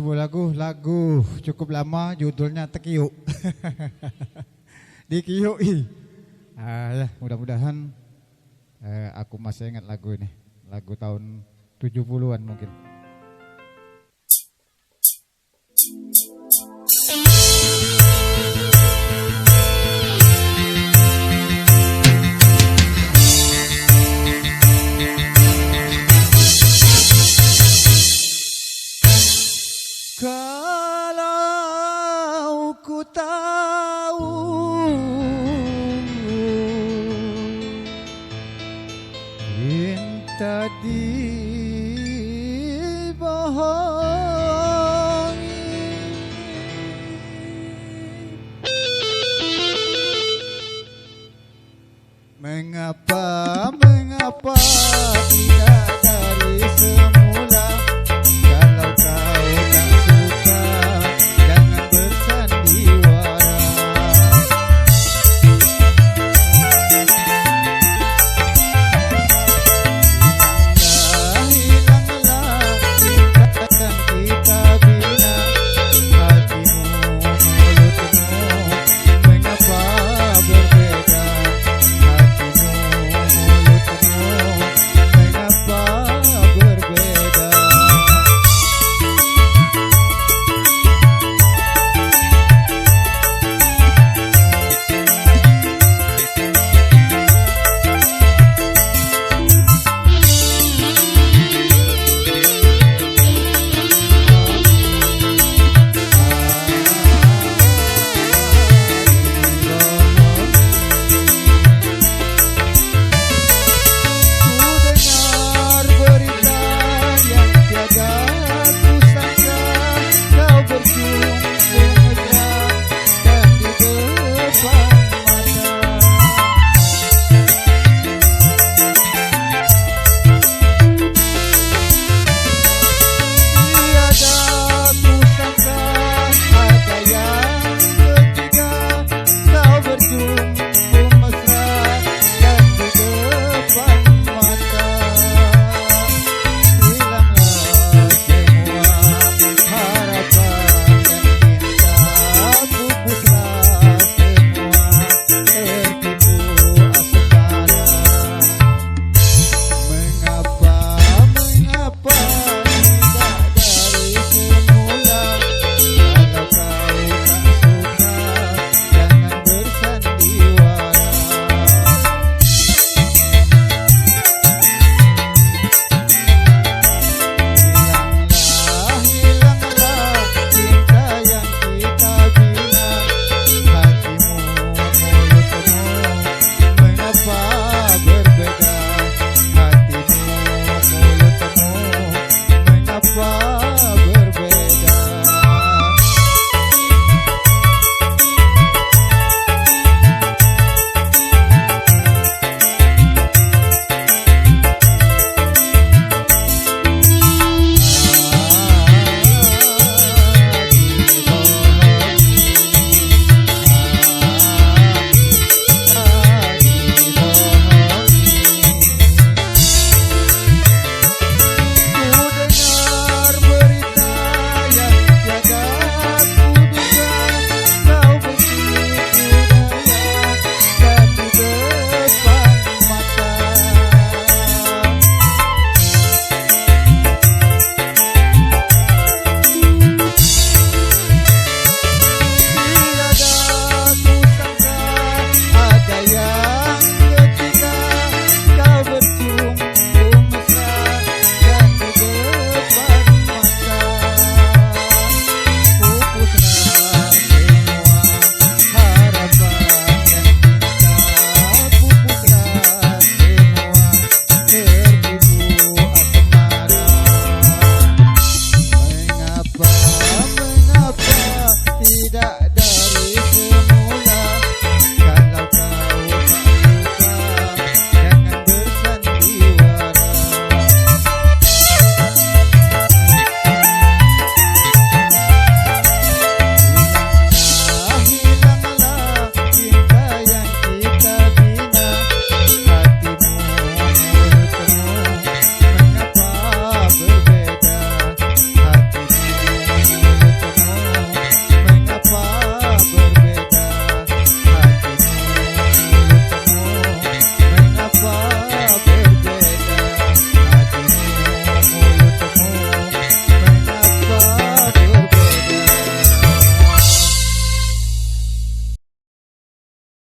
Lagu cukup lama, judulnya Tekiuk. Dikiui. Ya, mudah-mudahan aku masih ingat lagu ini. Lagu tahun 70-an mungkin. Kalau ku tahu cinta dibohongi, mengapa tidak dari semula. Kalau kau tak suka, jangan bersandiwara. Hilanglah cinta yang kita bina. Hatimu, mulutmu, mengapa berbeda? Hatimu, mulutmu, mengapa berbeda? Ku dengar berita yang tiada ku sangka, kau berjuang